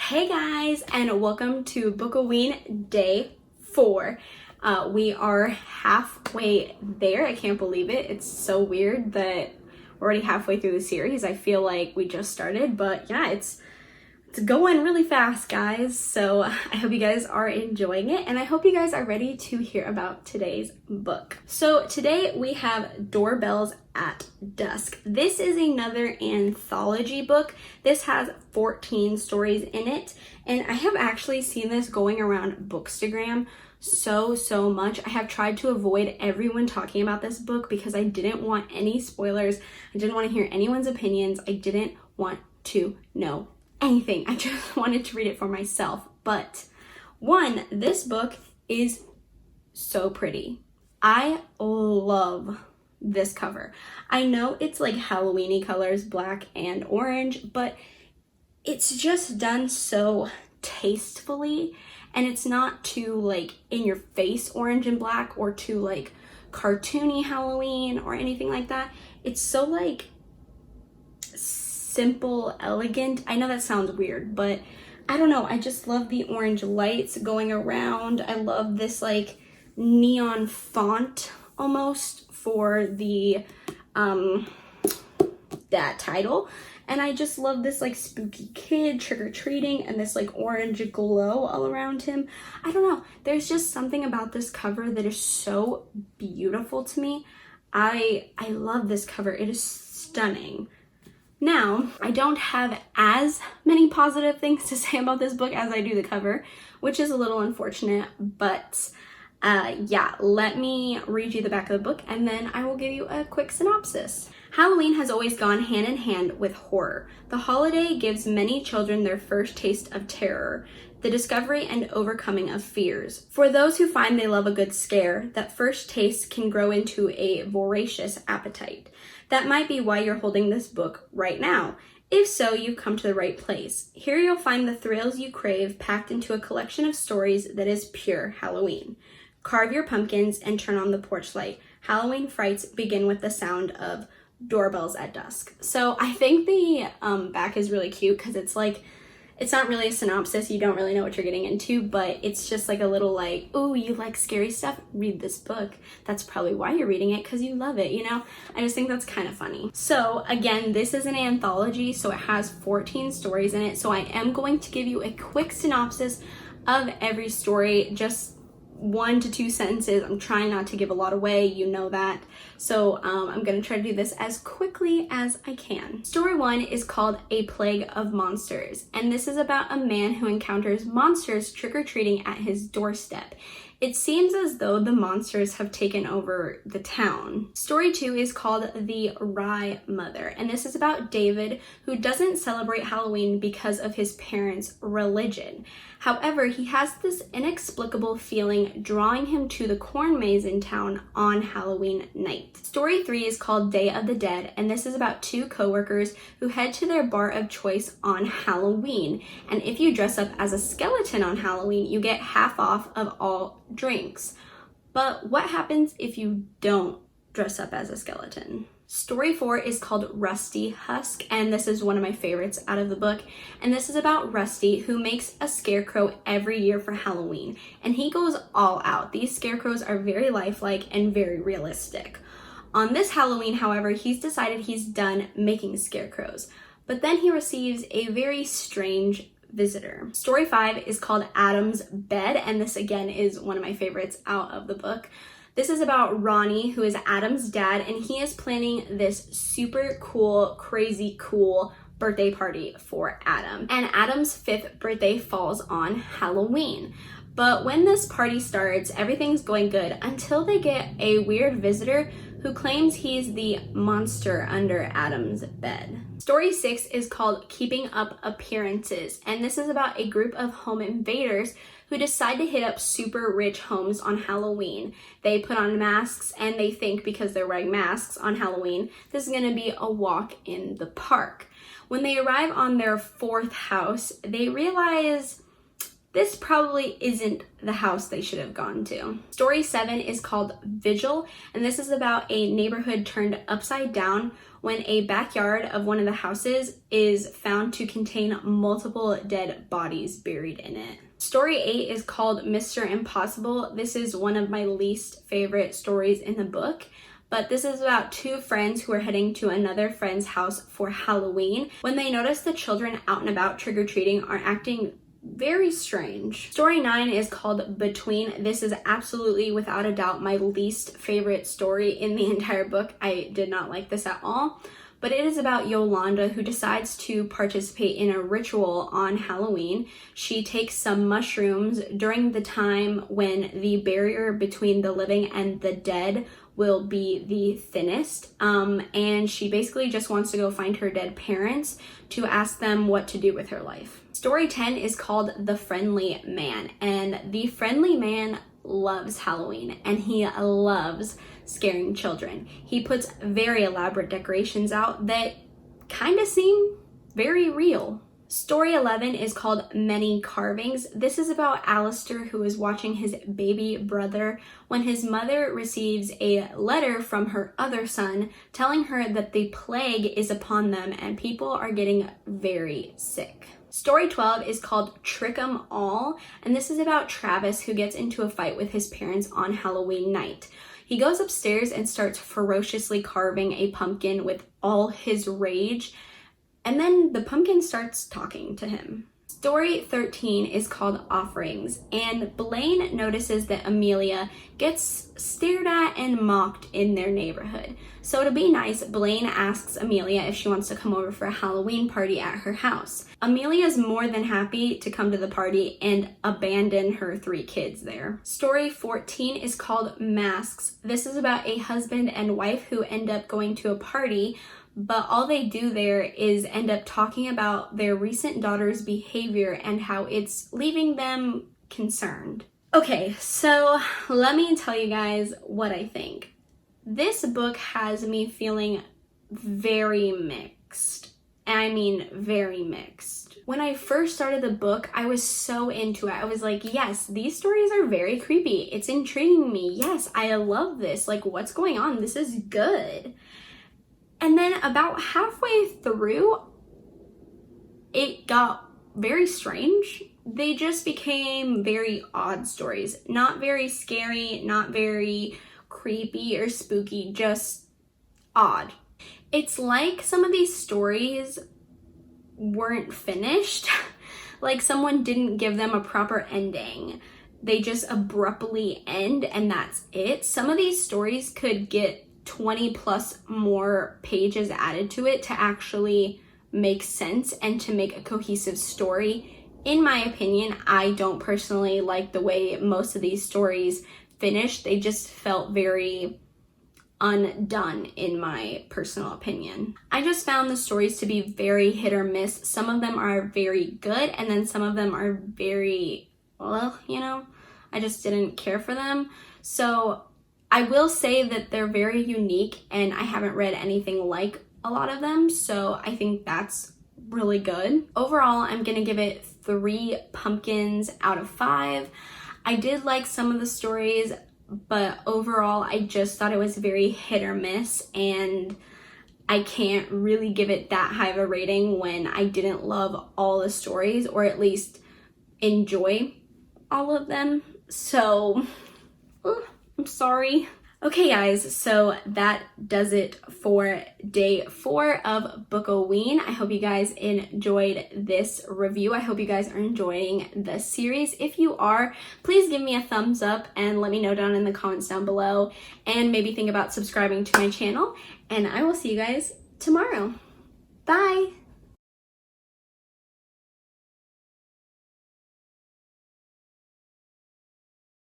Hey guys, and welcome to Book-O-Ween Day 4. We are halfway there. I can't believe it. It's so weird that we're already halfway through the series. I feel like we just started, but yeah, it's going really fast, guys. So I hope you guys are enjoying it, and I hope you guys are ready to hear about today's book. So today we have Doorbells at Dusk. This is another anthology book. This has 14 stories in it, and I have actually seen this going around Bookstagram so much. I have tried to avoid everyone talking about this book because I didn't want any spoilers. I didn't want to hear anyone's opinions. I didn't want to know anything. I just wanted to read it for myself. But one, this book is so pretty. I love this cover. I know it's like Halloween-y colors, black and orange, but it's just done so tastefully, and it's not too like in your face orange and black or too like cartoony Halloween or anything like that. It's so like simple, elegant. I know that sounds weird, but I don't know. I just love the orange lights going around. I love this like neon font almost for the that title, and I just love this like spooky kid trick-or-treating and this like orange glow all around him. I don't know, there's just something about this cover that is so beautiful to me. I love this cover. It is stunning. Now, I don't have as many positive things to say about this book as I do the cover, which is a little unfortunate, but yeah, let me read you the back of the book and then I will give you a quick synopsis. Halloween has always gone hand in hand with horror. The holiday gives many children their first taste of terror, the discovery and overcoming of fears. For those who find they love a good scare, that first taste can grow into a voracious appetite. That might be why you're holding this book right now. If so, you've come to the right place. Here you'll find the thrills you crave packed into a collection of stories that is pure Halloween. Carve your pumpkins and turn on the porch light. Halloween frights begin with the sound of Doorbells at Dusk. So I think the back is really cute because it's like, it's not really a synopsis. You don't really know what you're getting into, but it's just like a little like, oh, you like scary stuff? Read this book. That's probably why you're reading it, because you love it, you know? I just think that's kind of funny. So again, this is an anthology, so it has 14 stories in it. So I am going to give you a quick synopsis of every story, just 1 to 2 sentences. I'm trying not to give a lot away, you know that. So I'm gonna try to do this as quickly as I can. Story 1 is called A Plague of Monsters, and this is about a man who encounters monsters trick-or-treating at his doorstep. It seems as though the monsters have taken over the town. Story 2 is called The Rye Mother, and this is about David, who doesn't celebrate Halloween because of his parents' religion. However, he has this inexplicable feeling drawing him to the corn maze in town on Halloween night. Story 3 is called Day of the Dead, and this is about 2 coworkers who head to their bar of choice on Halloween. And if you dress up as a skeleton on Halloween, you get half off of all drinks. But what happens if you don't dress up as a skeleton? Story 4 is called Rusty Husk, and this is one of my favorites out of the book. And this is about Rusty, who makes a scarecrow every year for Halloween, and he goes all out. These scarecrows are very lifelike and very realistic. On this Halloween, however, he's decided he's done making scarecrows, but then he receives a very strange visitor. Story 5 is called Adam's Bed, and this again is one of my favorites out of the book. This is about Ronnie, who is Adam's dad, and he is planning this super cool, crazy cool birthday party for Adam. And Adam's 5th birthday falls on Halloween. But when this party starts, everything's going good until they get a weird visitor who claims he's the monster under Adam's bed. Story 6 is called Keeping Up Appearances, and this is about a group of home invaders who decide to hit up super rich homes on Halloween. They put on masks and they think because they're wearing masks on Halloween, this is gonna be a walk in the park. When they arrive on their 4th house, they realize this probably isn't the house they should have gone to. Story 7 is called Vigil, and this is about a neighborhood turned upside down when a backyard of one of the houses is found to contain multiple dead bodies buried in it. Story 8 is called Mr. Impossible. This is one of my least favorite stories in the book, but this is about two friends who are heading to another friend's house for Halloween when they notice the children out and about trick-or-treating are acting very strange. Story 9 is called Between. This is absolutely, without a doubt, my least favorite story in the entire book. I did not like this at all, but it is about Yolanda, who decides to participate in a ritual on Halloween. She takes some mushrooms during the time when the barrier between the living and the dead will be the thinnest, and she basically just wants to go find her dead parents to ask them what to do with her life. Story 10 is called The Friendly Man, and the friendly man loves Halloween and he loves scaring children. He puts very elaborate decorations out that kind of seem very real. Story 11 is called Many Carvings. This is about Alistair, who is watching his baby brother when his mother receives a letter from her other son telling her that the plague is upon them and people are getting very sick. Story 12 is called Trick 'em All, and this is about Travis, who gets into a fight with his parents on Halloween night. He goes upstairs and starts ferociously carving a pumpkin with all his rage, and then the pumpkin starts talking to him. Story 13 is called Offerings, and Blaine notices that Amelia gets stared at and mocked in their neighborhood. So to be nice, Blaine asks Amelia if she wants to come over for a Halloween party at her house. Amelia is more than happy to come to the party and abandon her 3 kids there. Story 14 is called Masks. This is about a husband and wife who end up going to a party, but all they do there is end up talking about their recent daughter's behavior and how it's leaving them concerned. Okay, so let me tell you guys what I think. This book has me feeling very mixed. I mean, very mixed. When I first started the book, I was so into it. I was like, yes, these stories are very creepy. It's intriguing me. Yes, I love this. Like, what's going on? This is good. And then about halfway through, it got very strange. They just became very odd stories. Not very scary, not very creepy or spooky, just odd. It's like some of these stories weren't finished. Like someone didn't give them a proper ending. They just abruptly end and that's it. Some of these stories could get 20 plus more pages added to it to actually make sense and to make a cohesive story. In my opinion, I don't personally like the way most of these stories finished. They just felt very undone in my personal opinion. I just found the stories to be very hit or miss. Some of them are very good and then some of them are very, well, you know, I just didn't care for them. So I will say that they're very unique and I haven't read anything like a lot of them, so I think that's really good. Overall, I'm gonna give it 3 pumpkins out of 5. I did like some of the stories, but overall I just thought it was very hit or miss and I can't really give it that high of a rating when I didn't love all the stories or at least enjoy all of them. So I'm sorry. Okay guys, so that does it for day 4 of Book-O-Ween. I hope you guys enjoyed this review. I hope you guys are enjoying the series. If you are, please give me a thumbs up and let me know down in the comments down below and maybe think about subscribing to my channel. And I will see you guys tomorrow. Bye!